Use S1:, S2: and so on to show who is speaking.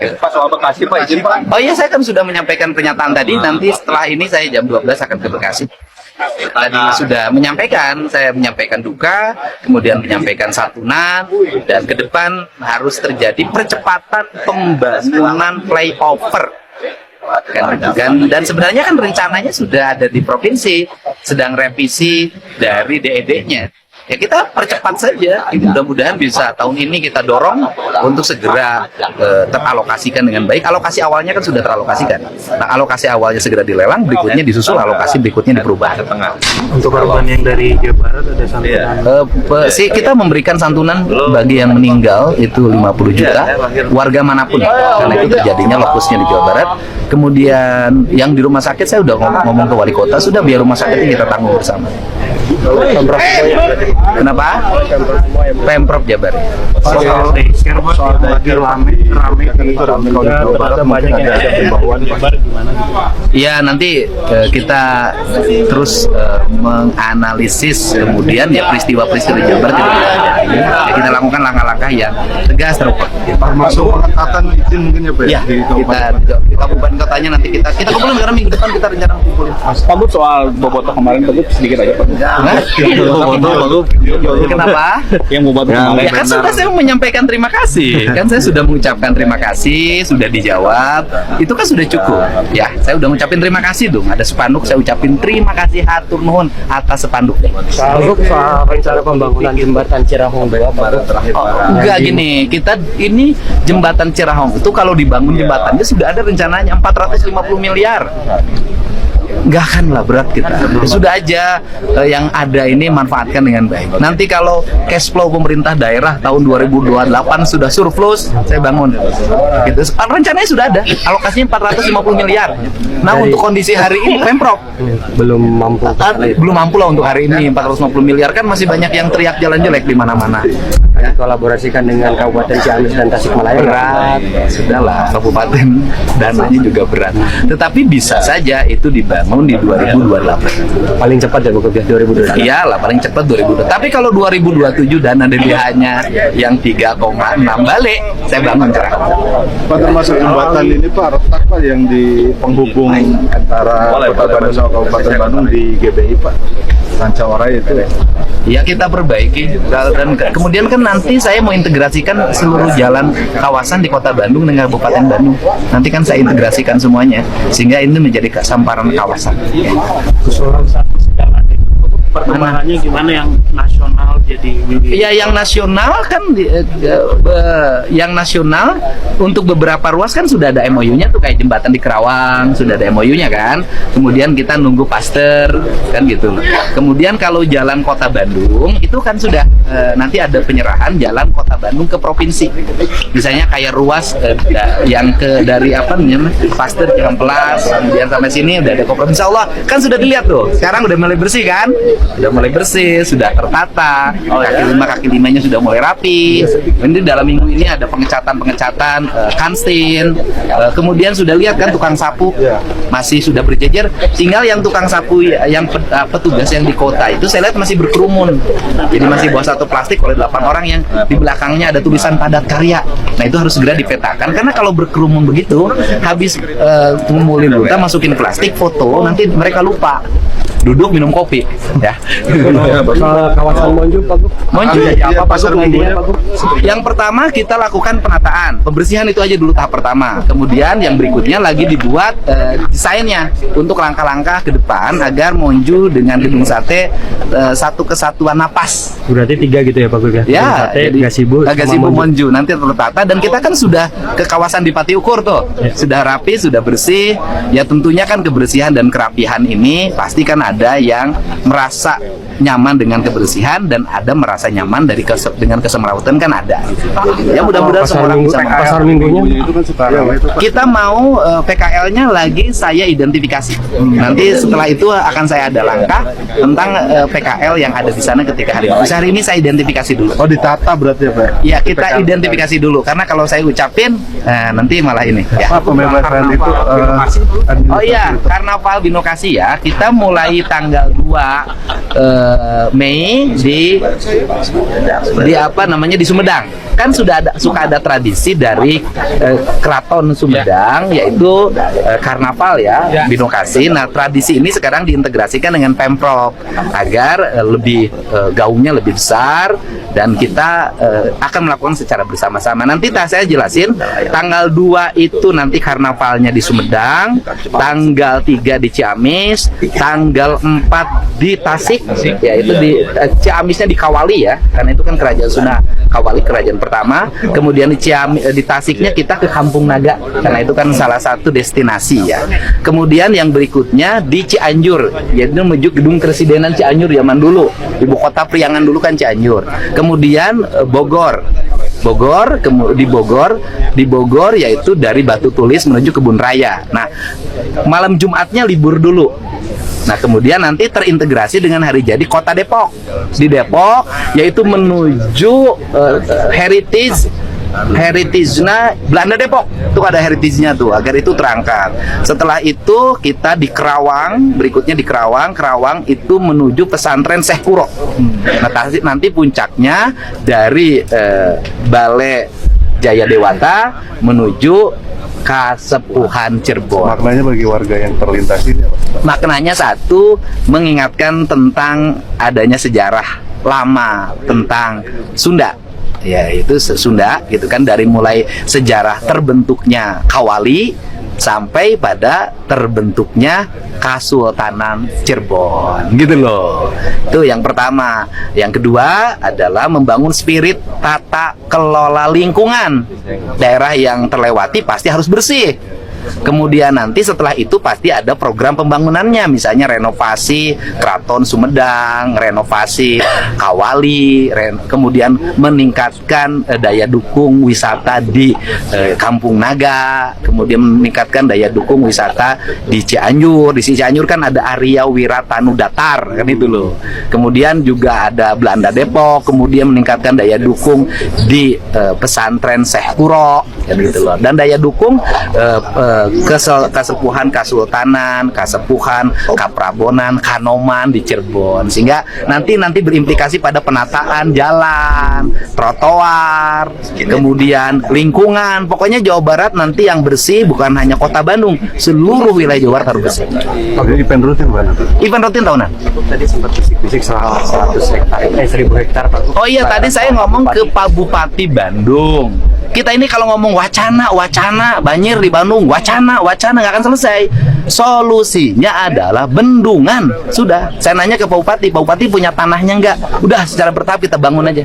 S1: Pak, soal Bekasi Pak, izin Pak.
S2: Oh iya, saya kan sudah menyampaikan pernyataan tadi. Nanti setelah ini saya jam 12 akan ke Bekasi. Tadi sudah menyampaikan, saya menyampaikan duka, kemudian menyampaikan santunan, dan ke depan harus terjadi percepatan pembangunan flyover. Dan sebenarnya kan rencananya sudah ada di provinsi, sedang revisi dari DED-nya. Ya kita percepat saja, mudah-mudahan bisa tahun ini kita dorong untuk segera teralokasikan dengan baik. Alokasi awalnya kan sudah teralokasikan. Nah, alokasi awalnya segera dilelang, berikutnya disusul alokasi berikutnya di perubahan.
S3: Untuk korban yang dari Jawa Barat ada santunan?
S2: Kita memberikan santunan bagi yang meninggal itu 50 juta, warga manapun, karena itu terjadinya lokusnya di Jawa Barat. Kemudian yang di rumah sakit saya udah ngomong ke wali kota, sudah biar rumah sakitnya kita tanggung bersama. Kenapa? Pemprov Jabar.
S3: Soal daycare, soal lagi rame di Jawa Barat, banyak yang ada himbauan gimana gitu?
S2: Ya nanti kita terus menganalisis kemudian ya peristiwa-peristiwa di Jabar tidak ada. Ya, kita lakukan langkah-langkah yang tegas terukur.
S1: Termasuk pengetatan izin mungkin ya Pak?
S2: Ya, kita kabupaten kotanya nanti kita kumpulin karena minggu depan kita rencana kumpulin.
S1: Pak Bud, soal Bobotoh kemarin Pak Bud sedikit aja Pak.
S2: Kenapa?
S1: Yang Bobotoh kemarin.
S2: Ya kan sudah saya menyampaikan terima kasih. Kan saya sudah mengucapkan terima kasih, sudah dijawab. Itu kan sudah cukup. Ya, saya udah ngucapin terima kasih dong. Ada spanduk, saya ucapin terima kasih hatur nuhun atas spanduknya.
S3: Soal rencana pembangunan jembatan Cirahong
S2: Enggak gini, kita ini jembatan Cirahong itu kalau dibangun jembatannya sudah ada rencananya 450 miliar. Enggak akan lah berat kita. Sudah aja yang ada ini manfaatkan dengan baik. Nanti kalau cash flow pemerintah daerah tahun 2028 sudah surplus, saya bangun. Gitu. Rencananya sudah ada, alokasinya 450 miliar. Nah, untuk kondisi hari ini Pemprov
S3: belum mampu.
S2: Belum mampu lah untuk hari ini 450 miliar kan masih banyak yang teriak jalan jelek di mana-mana.
S3: Kolaborasikan dengan Kabupaten Ciamis dan Tasikmalaya
S2: Berat, sudahlah kabupaten dananya juga berat. Tetapi bisa saja itu dibangun di 2028.
S3: Paling cepat ya Bapak 2028.
S2: Iyalah paling cepat 2028. Tapi kalau 2027 dana DBH-nya yang 3,6 balik, saya bangun cerah.
S1: Pak, termasuk jembatan ini Pak, retak Pak yang di penghubung antara Kota Bandung sama Kabupaten Bandung di GBI Pak, Rancawaraya itu.
S2: Ya kita perbaiki dan kemudian kan nanti saya mau integrasikan seluruh jalan kawasan di Kota Bandung dengan Kabupaten Bandung. Nanti kan saya integrasikan semuanya sehingga ini menjadi kesamparan kawasan.
S3: Keseluruhan satu jalan itu perkembangannya gimana yang nasional jadi?
S2: Ya yang nasional kan yang nasional untuk beberapa ruas kan sudah ada MOU-nya tuh kayak jembatan di Kerawang sudah ada MOU-nya kan. Kemudian kita nunggu paster kan gitu. Kemudian kalau jalan Kota Bandung itu kan sudah nanti ada penyerahan jalan Kota Bandung ke provinsi. Misalnya kayak ruas yang dari apa namanya paster Cihampelas kemudian sampai sini udah ada provinsi. Insya Allah kan sudah dilihat tuh. Sekarang udah mulai bersih kan? Sudah mulai bersih, sudah tertata. Kaki limanya sudah mulai rapi. Ini dalam minggu ini ada pengecatan kanstin. Kemudian sudah lihat kan tukang sapu masih sudah berjejer. Tinggal yang tukang sapu yang petugas yang di kota itu saya lihat masih berkerumun. Jadi masih bawa satu plastik oleh 8 orang yang di belakangnya ada tulisan padat karya. Nah itu harus segera dipetakan karena kalau berkerumun begitu habis ngumpulin buta masukin plastik foto nanti mereka lupa. Duduk minum kopi ya.
S3: Soal kawasan Monju Pak Gub.
S2: Monju
S3: apa Pak Gub?
S2: Yang pertama kita lakukan penataan, pembersihan itu aja dulu tahap pertama. Kemudian yang berikutnya lagi dibuat desainnya untuk langkah-langkah ke depan agar Monju dengan Gedung Sate satu kesatuan napas.
S3: Berarti 3 gitu ya Pak Gub ya?
S2: Ya,
S3: Sate, Gasibu
S2: Monju nanti tertata dan kita kan sudah ke kawasan di Pati Ukur tuh. Sudah rapi, sudah bersih. Ya tentunya kan kebersihan dan kerapihan ini pasti kan ada yang merasa nyaman dengan kebersihan dan ada merasa nyaman dengan kesemrawutan kan ada. Ya mudah-mudahan semua orang bisa
S3: pasar minggunya
S1: itu kan sekarang
S2: kita mau PKL-nya lagi saya identifikasi. Nanti setelah itu akan saya ada langkah tentang PKL yang ada di sana ketika hari ini. Hari ini saya identifikasi dulu.
S1: Oh ditata berarti ya Pak?
S2: Ya kita identifikasi dulu karena kalau saya ucapin nanti malah ini. Ya.
S1: Pak, pembebasan itu
S2: Oh iya, Karnaval Binokasi ya, kita mulai di tanggal 2 Mei di apa namanya di Sumedang. Kan suka ada tradisi dari Keraton Sumedang, yaitu karnaval ya, Binokasi. Nah, tradisi ini sekarang diintegrasikan dengan Pemprov agar lebih gaungnya lebih besar, dan kita akan melakukan secara bersama-sama. Nanti saya jelasin, tanggal 2 itu nanti karnavalnya di Sumedang, tanggal 3 di Ciamis, tanggal 4 di Tasik, yaitu di Ciamisnya di Kawali ya, karena itu kan kerajaan Sunda Kawali, kerajaan pertama. Kemudian di Tasiknya kita ke Kampung Naga, karena itu kan salah satu destinasi ya. Kemudian yang berikutnya di Cianjur, yaitu menuju gedung Presidenan Cianjur zaman dulu, ibu kota Priangan dulu kan Cianjur. Kemudian di Bogor yaitu dari Batu Tulis menuju Kebun Raya. Nah, malam Jumatnya libur dulu. Nah, kemudian nanti terintegrasi dengan hari jadi Kota Depok. Di Depok yaitu menuju heritage-nya Belanda Depok. Itu ada heritage-nya tuh, agar itu terangkat. Setelah itu kita di Kerawang, berikutnya di Kerawang itu menuju pesantren Syekh Kuro. Nah, nanti puncaknya dari Balai Jaya Dewata menuju Kasepuhan Cirebon.
S1: Maknanya bagi warga yang terlintas ini apa?
S2: Maknanya satu, mengingatkan tentang adanya sejarah lama tentang Sunda. Ya, itu Sunda gitu kan, dari mulai sejarah terbentuknya Kawali sampai pada terbentuknya Kasultanan Cirebon gitu loh. Itu yang pertama. Yang kedua adalah membangun spirit tata kelola lingkungan. Daerah yang terlewati pasti harus bersih. Kemudian nanti setelah itu pasti ada program pembangunannya, misalnya renovasi Keraton Sumedang, renovasi Kawali, kemudian meningkatkan daya dukung wisata di Kampung Naga, kemudian meningkatkan daya dukung wisata di Cianjur. Di Cianjur kan ada Arya Wiratanu Datar kan itu loh. Kemudian juga ada Belanda Depok, kemudian meningkatkan daya dukung di pesantren Syekh Kuro kan gitu loh. Dan daya dukung Kasepuhan Kasultanan, Kasepuhan Kaprabonan, Kanoman di Cirebon, sehingga nanti berimplikasi pada penataan jalan, trotoar, kemudian lingkungan. Pokoknya Jawa Barat nanti yang bersih bukan hanya Kota Bandung, seluruh wilayah Jawa Barat harus bersih.
S1: Oke, event rutin mana?
S2: Event rutin tahunan.
S3: Tadi sempat bisik-bisik soal 100 hektar, 1000 hektar Pak.
S2: Oh iya, tadi saya ngomong ke Pak Bupati Bandung. Kita ini kalau ngomong wacana banjir di Bandung, wacana nggak akan selesai. Solusinya adalah bendungan. Sudah, saya nanya ke Pak Bupati punya tanahnya nggak? Udah, secara bertahap kita bangun aja.